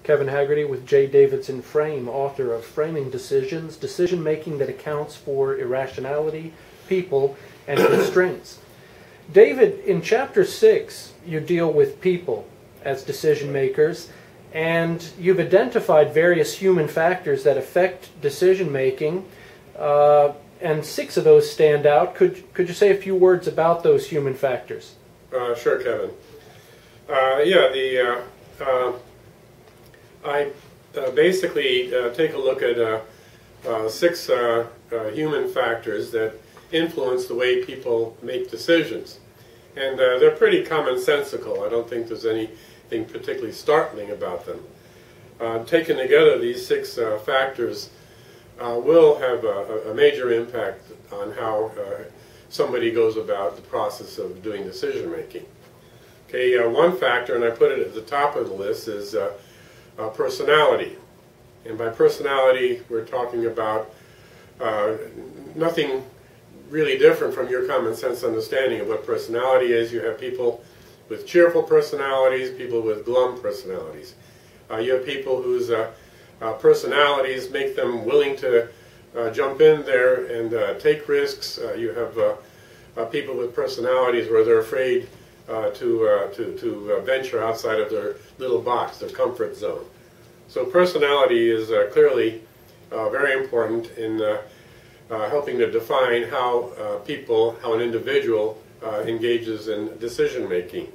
Kevin Haggerty with J. Davidson Frame, author of Framing Decisions, Decision-Making that Accounts for Irrationality, People, and Constraints. David, in Chapter 6, you deal with people as decision makers, and you've identified various human factors that affect decision-making, and 6 of those stand out. Could you say a few words about those human factors? Sure, Kevin. I basically take a look at 6 human factors that influence the way people make decisions. And they're pretty commonsensical. I don't think there's anything particularly startling about them. Taken together, these 6 factors will have a major impact on how somebody goes about the process of doing decision making. Okay, one factor, and I put it at the top of the list, is personality. And by personality, we're talking about nothing really different from your common sense understanding of what personality is. You have people with cheerful personalities, people with glum personalities. You have people whose personalities make them willing to jump in there and take risks. You have people with personalities where they're afraid to venture outside of their little box, their comfort zone. So personality is clearly very important in helping to define how how an individual engages in decision making.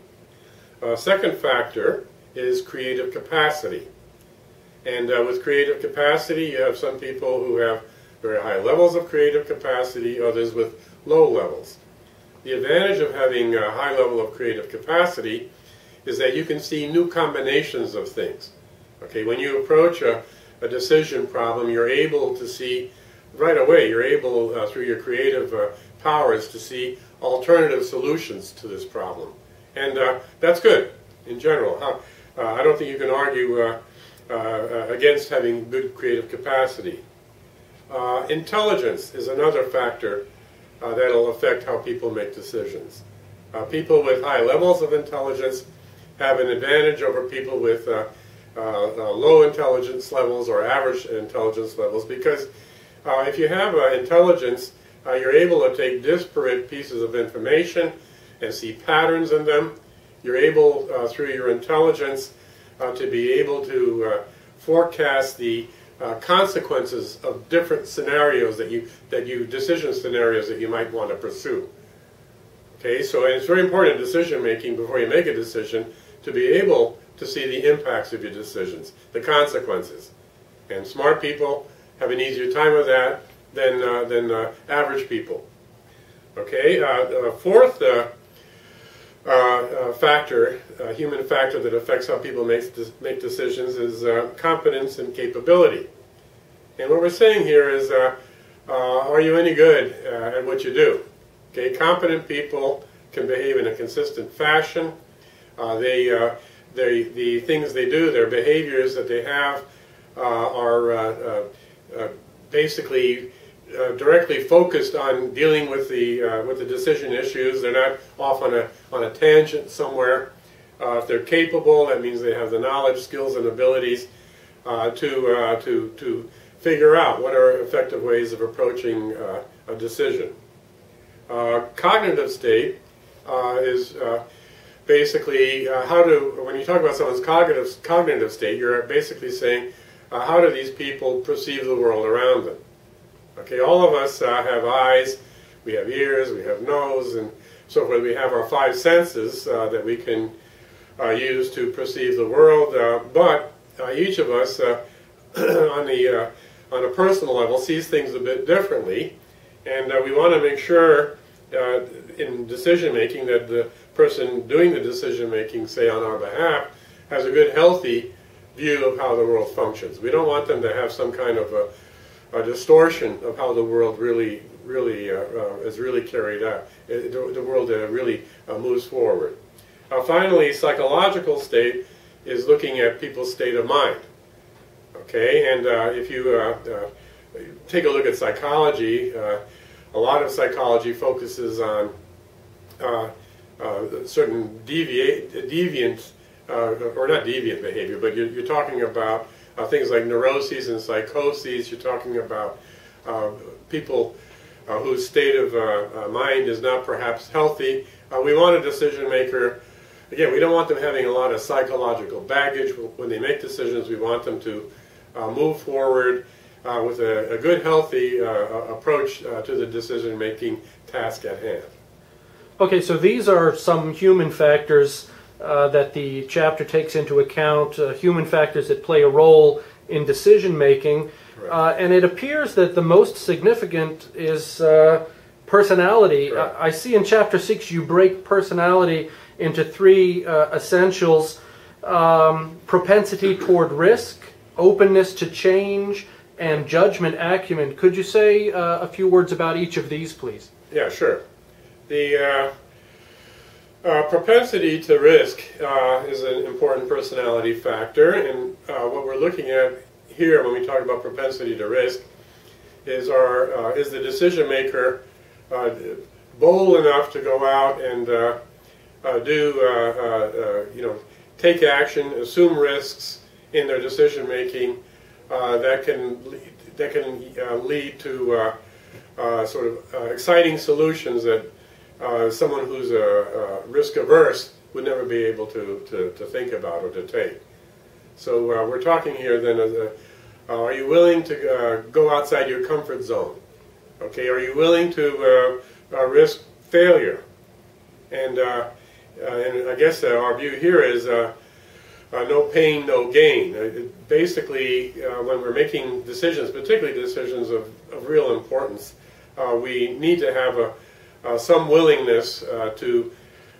Second factor is creative capacity. And with creative capacity, you have some people who have very high levels of creative capacity, others with low levels. The advantage of having a high level of creative capacity is that you can see new combinations of things. Okay, when you approach a decision problem, you're able to see right away, you're able through your creative powers to see alternative solutions to this problem. And that's good in general. I don't think you can argue against having good creative capacity. Intelligence is another factor that'll affect how people make decisions. People with high levels of intelligence have an advantage over people with low intelligence levels or average intelligence levels, because if you have intelligence, you're able to take disparate pieces of information and see patterns in them. You're able, through your intelligence, to be able to forecast the consequences of different scenarios decision scenarios that you might want to pursue. Okay, so it's very important in decision making before you make a decision to be able to see the impacts of your decisions, the consequences. And smart people have an easier time with that than average people. Okay, fourth factor, human factor that affects how people make decisions is competence and capability. And what we're saying here is, are you any good at what you do? Okay, competent people can behave in a consistent fashion. The things they do, their behaviors that they have, are basically directly focused on dealing with the decision issues. They're not off on a tangent somewhere. If they're capable, that means they have the knowledge, skills, and abilities to figure out what are effective ways of approaching a decision. Cognitive state is basically when you talk about someone's cognitive state, you're basically saying how do these people perceive the world around them. Okay, all of us have eyes, we have ears, we have nose, and so forth. We have our 5 senses that we can use to perceive the world, but each of us on a personal level sees things a bit differently, and we want to make sure in decision making that the person doing the decision making, say on our behalf, has a good healthy view of how the world functions. We don't want them to have some kind of a distortion of how the world really is really carried out. The world really moves forward. Finally, psychological state is looking at people's state of mind. Okay, and if you take a look at psychology, a lot of psychology focuses on certain deviant or not deviant behavior, but you're talking about things like neuroses and psychoses. You're talking about people whose state of mind is not perhaps healthy. We want a decision maker. Again, we don't want them having a lot of psychological baggage when they make decisions. We want them to move forward with a good, healthy approach to the decision-making task at hand. Okay, so these are some human factors that the chapter takes into account, human factors that play a role in decision-making. And it appears that the most significant is personality. Right. I see in Chapter 6 you break personality into three essentials: propensity toward risk, openness to change, and judgment acumen. Could you say a few words about each of these, please? Yeah, sure. The propensity to risk is an important personality factor, and what we're looking at here when we talk about propensity to risk is the decision maker bold enough to go out and take action, assume risks in their decision making that can lead to sort of exciting solutions that someone who's risk averse would never be able to think about or to take. So we're talking here then, are you willing to go outside your comfort zone? Okay, are you willing to risk failure? And I guess our view here is no pain, no gain. Basically, when we're making decisions, particularly decisions of real importance, we need to have some willingness to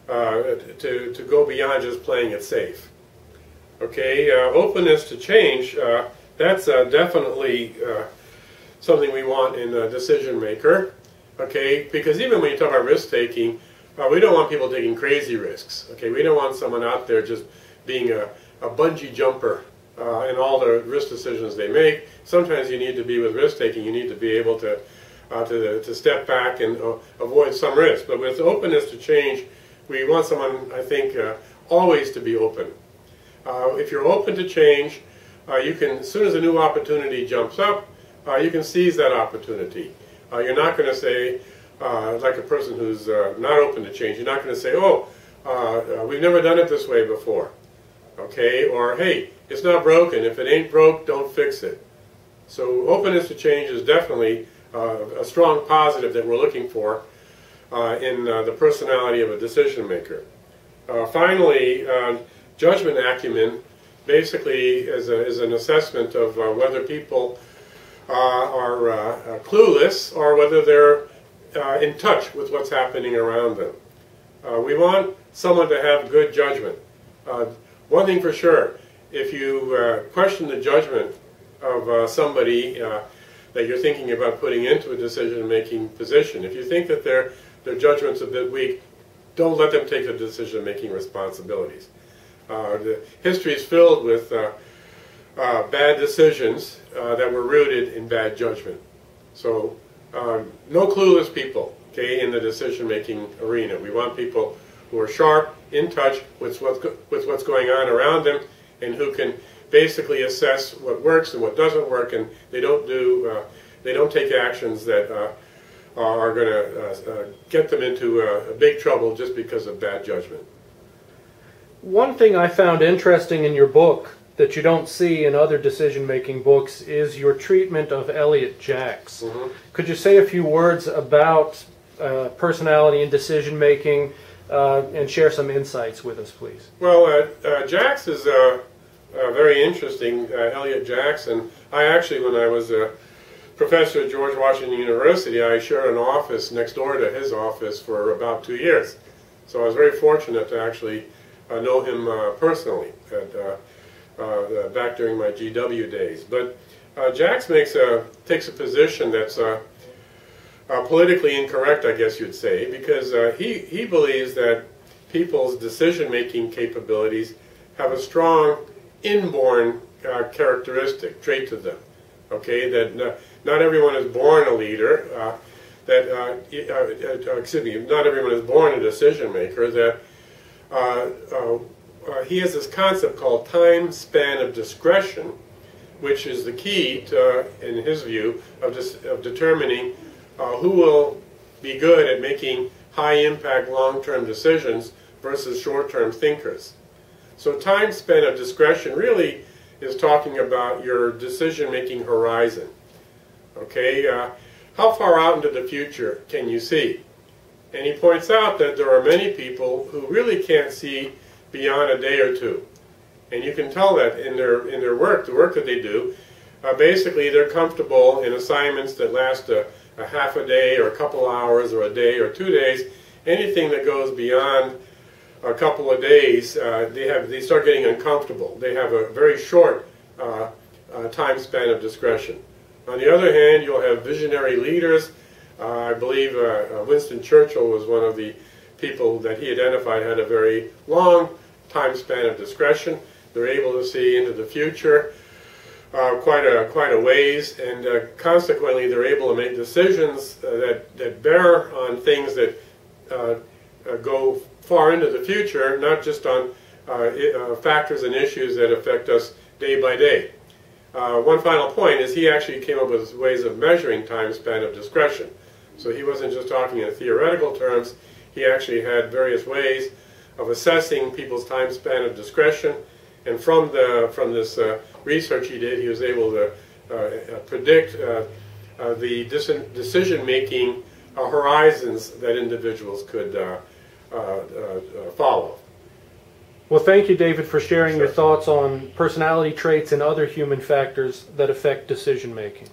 go beyond just playing it safe. Okay, openness to change, that's definitely something we want in a decision maker. Okay, because even when you talk about risk taking, we don't want people taking crazy risks. Okay, we don't want someone out there just being a bungee jumper in all the risk decisions they make. Sometimes you need to be, with risk taking, you need to be able to step back and avoid some risk. But with openness to change, we want someone, I think, always to be open. If you're open to change, you can, as soon as a new opportunity jumps up, you can seize that opportunity. You're not going to say, like a person who's not open to change, you're not going to say, oh, we've never done it this way before. Okay, or hey, it's not broken. If it ain't broke, don't fix it. So openness to change is definitely a strong positive that we're looking for in the personality of a decision maker. Finally, judgment acumen basically is an assessment of whether people are clueless or whether they're in touch with what's happening around them. We want someone to have good judgment. One thing for sure, if you question the judgment of somebody that you're thinking about putting into a decision-making position, if you think that their judgment's a bit weak, don't let them take the decision-making responsibilities. The history is filled with bad decisions that were rooted in bad judgment. So no clueless people, okay, in the decision-making arena. We want people who are sharp, in touch with what's going on around them, and who can basically assess what works and what doesn't work, and they don't take actions that are going to get them into a big trouble just because of bad judgment. One thing I found interesting in your book that you don't see in other decision-making books is your treatment of Elliot Jacques. Mm-hmm. Could you say a few words about personality and decision-making and share some insights with us, please? Well, Jacques is very interesting, Elliot Jacques, and I actually, when I was a professor at George Washington University, I shared an office next door to his office for about 2 years. So I was very fortunate to actually know him personally back during my GW days. But Jacques takes a position that's politically incorrect, I guess you'd say, because he believes that people's decision-making capabilities have a strong inborn characteristic, trait to them. Okay, that not everyone is born a leader, excuse me, not everyone is born a decision maker, that he has this concept called time span of discretion, which is the key to, in his view, of determining who will be good at making high-impact, long-term decisions versus short-term thinkers. So time span of discretion really is talking about your decision-making horizon. Okay, how far out into the future can you see? And he points out that there are many people who really can't see beyond a day or two. And you can tell that in their work, the work that they do. Basically, they're comfortable in assignments that last a half a day or a couple hours or a day or 2 days. Anything that goes beyond a couple of days, they start getting uncomfortable. They have a very short time span of discretion. On the other hand, you'll have visionary leaders. I believe Winston Churchill was one of the people that he identified had a very long time span of discretion. They're able to see into the future quite a ways, and consequently they're able to make decisions that bear on things that go far into the future, not just on factors and issues that affect us day by day. One final point is he actually came up with ways of measuring time span of discretion. So he wasn't just talking in theoretical terms, he actually had various ways of assessing people's time span of discretion, and from this research he did, he was able to predict the decision-making horizons that individuals could follow. Well, thank you, David, for sharing your thoughts on personality traits and other human factors that affect decision-making.